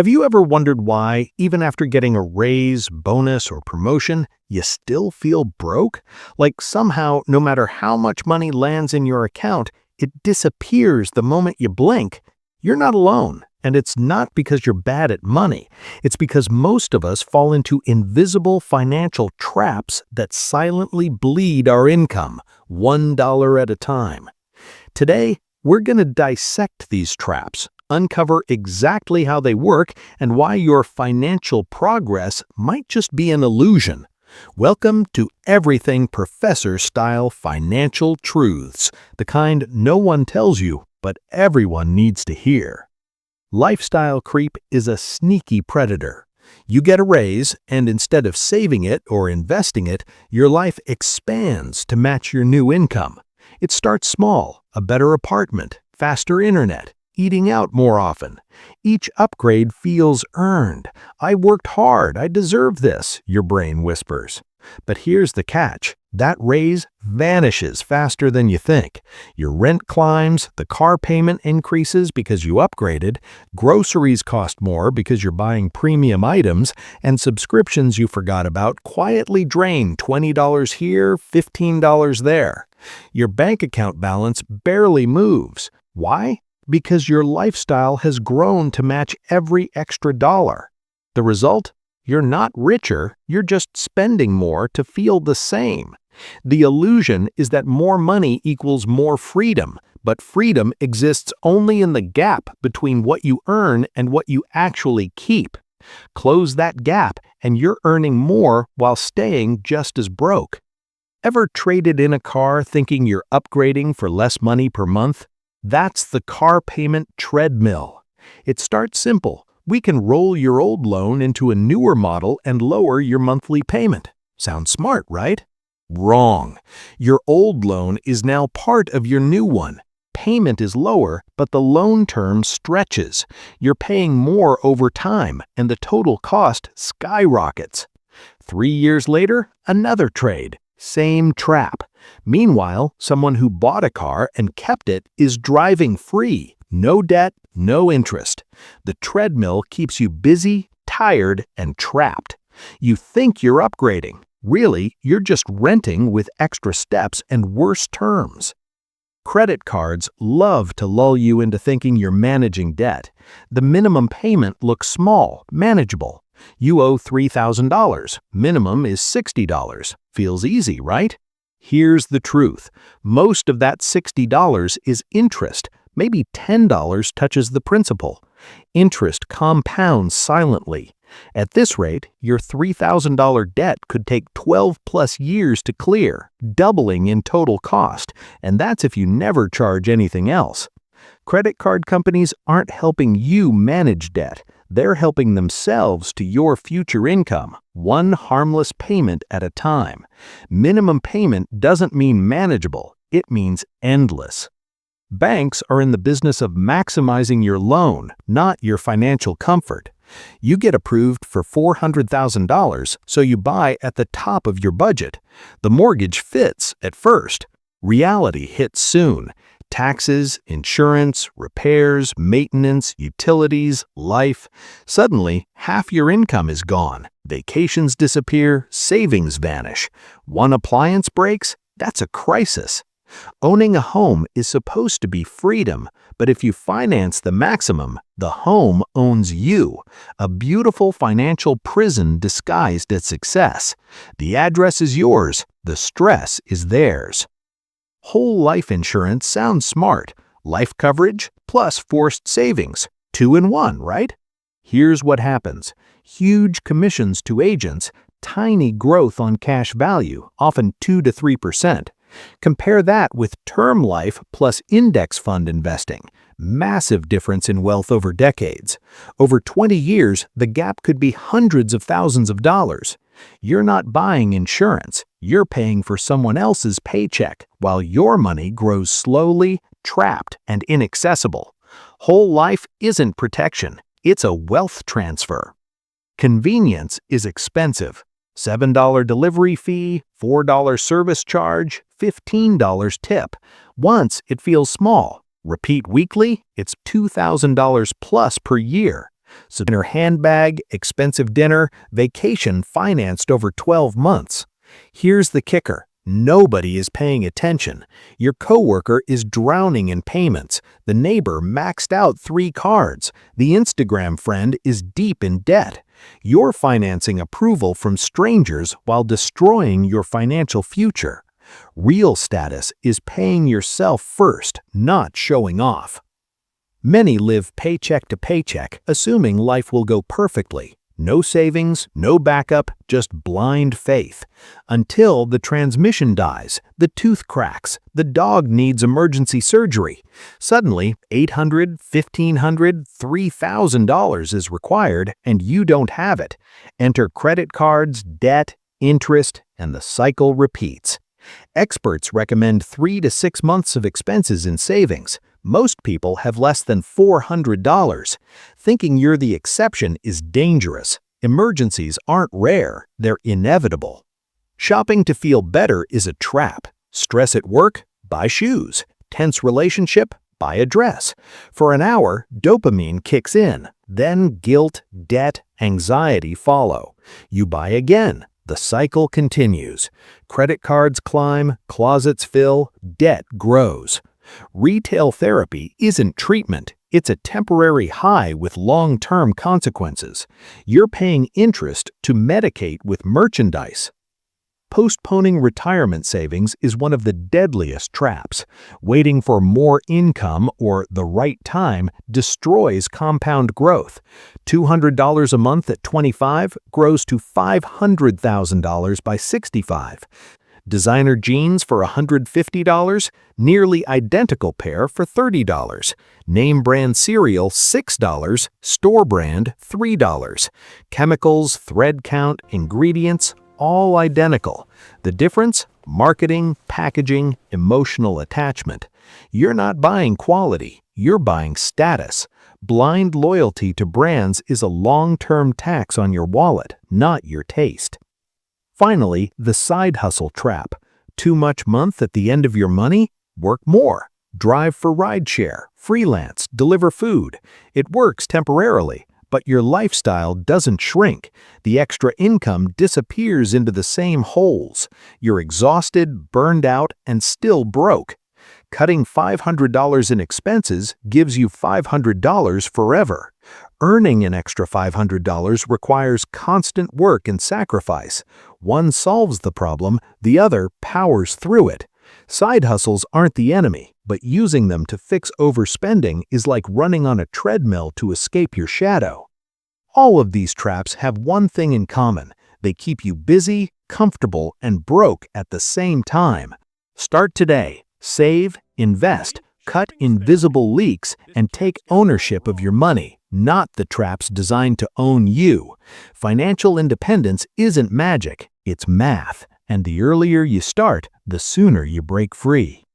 Have you ever wondered why, even after getting a raise, bonus, or promotion, you still feel broke? Like somehow, no matter how much money lands in your account, it disappears the moment you blink. You're not alone, and it's not because you're bad at money. It's because most of us fall into invisible financial traps that silently bleed our income, $1 at a time. Today, we're going to dissect these traps, uncover exactly how they work, and why your financial progress might just be an illusion. Welcome to Everything Professor style financial truths, the kind no one tells you, but everyone needs to hear. Lifestyle creep is a sneaky predator. You get a raise, and instead of saving it or investing it, your life expands to match your new income. It starts small: a better apartment, faster internet, eating out more often. Each upgrade feels earned. I worked hard, I deserve this, your brain whispers. But here's the catch. That raise vanishes faster than you think. Your rent climbs, the car payment increases because you upgraded, groceries cost more because you're buying premium items, and subscriptions you forgot about quietly drain $20 here, $15 there. Your bank account balance barely moves. Why? Because your lifestyle has grown to match every extra dollar. The result? You're not richer, you're just spending more to feel the same. The illusion is that more money equals more freedom, but freedom exists only in the gap between what you earn and what you actually keep. Close that gap, and you're earning more while staying just as broke. Ever traded in a car thinking you're upgrading for less money per month? That's the car payment treadmill. It starts simple. We can roll your old loan into a newer model and lower your monthly payment. Sounds smart, right? Wrong. Your old loan is now part of your new one. Payment is lower, but the loan term stretches. You're paying more over time, and the total cost skyrockets. 3 years later, another trade. Same trap. Meanwhile, someone who bought a car and kept it is driving free. No debt, no interest. The treadmill keeps you busy, tired, and trapped. You think you're upgrading. Really, you're just renting with extra steps and worse terms. Credit cards love to lull you into thinking you're managing debt. The minimum payment looks small, manageable. You owe $3,000. Minimum is $60. Feels easy, right? Here's the truth. Most of that $60 is interest. Maybe $10 touches the principal. Interest compounds silently. At this rate, your $3,000 debt could take 12 plus years to clear, doubling in total cost, and that's if you never charge anything else. Credit card companies aren't helping you manage debt. They're helping themselves to your future income, one harmless payment at a time. Minimum payment doesn't mean manageable, it means endless. Banks are in the business of maximizing your loan, not your financial comfort. You get approved for $400,000, so you buy at the top of your budget. The mortgage fits at first. Reality hits soon. Taxes, insurance, repairs, maintenance, utilities, life. Suddenly, half your income is gone. Vacations disappear, savings vanish. One appliance breaks, that's a crisis. Owning a home is supposed to be freedom, but if you finance the maximum, the home owns you. A beautiful financial prison disguised as success. The address is yours, the stress is theirs. Whole life insurance sounds smart. Life coverage plus forced savings. 2 in 1, right? Here's what happens. Huge commissions to agents, tiny growth on cash value, often 2 to 3%. Compare that with term life plus index fund investing. Massive difference in wealth over decades. Over 20 years, the gap could be hundreds of thousands of dollars. You're not buying insurance. You're paying for someone else's paycheck, while your money grows slowly, trapped, and inaccessible. Whole life isn't protection. It's a wealth transfer. Convenience is expensive. $7 delivery fee, $4 service charge, $15 tip. Once, it feels small. Repeat weekly, it's $2,000 plus per year. So dinner handbag, expensive dinner, vacation financed over 12 months. Here's the kicker. Nobody is paying attention. Your coworker is drowning in payments. The neighbor maxed out 3 cards. The Instagram friend is deep in debt. You're financing approval from strangers while destroying your financial future. Real status is paying yourself first, not showing off. Many live paycheck to paycheck, assuming life will go perfectly. No savings, no backup, just blind faith. Until the transmission dies, the tooth cracks, the dog needs emergency surgery. Suddenly, $800, $1,500, $3,000 is required, and you don't have it. Enter credit cards, debt, interest, and the cycle repeats. Experts recommend 3 to 6 months of expenses in savings. Most people have less than $400. Thinking you're the exception is dangerous. Emergencies aren't rare, they're inevitable. Shopping to feel better is a trap. Stress at work? Buy shoes. Tense relationship? Buy a dress. For an hour, dopamine kicks in. Then guilt, debt, anxiety follow. You buy again. The cycle continues. Credit cards climb, closets fill, debt grows. Retail therapy isn't treatment, it's a temporary high with long-term consequences. You're paying interest to medicate with merchandise. Postponing retirement savings is one of the deadliest traps. Waiting for more income or the right time destroys compound growth. $200 a month at 25 grows to $500,000 by 65. Designer jeans for $150, nearly identical pair for $30. Name brand cereal $6, store brand $3. Chemicals, thread count, ingredients, all identical. The difference? Marketing, packaging, emotional attachment. You're not buying quality, you're buying status. Blind loyalty to brands is a long-term tax on your wallet, not your taste. Finally, the side hustle trap. Too much month at the end of your money? Work more. Drive for rideshare, freelance, deliver food. It works temporarily, but your lifestyle doesn't shrink. The extra income disappears into the same holes. You're exhausted, burned out, and still broke. Cutting $500 in expenses gives you $500 forever. Earning an extra $500 requires constant work and sacrifice. One solves the problem, the other powers through it. Side hustles aren't the enemy, but using them to fix overspending is like running on a treadmill to escape your shadow. All of these traps have one thing in common. They keep you busy, comfortable, and broke at the same time. Start today. Save, invest, cut invisible leaks, and take ownership of your money, not the traps designed to own you. Financial independence isn't magic, it's math, and the earlier you start, the sooner you break free.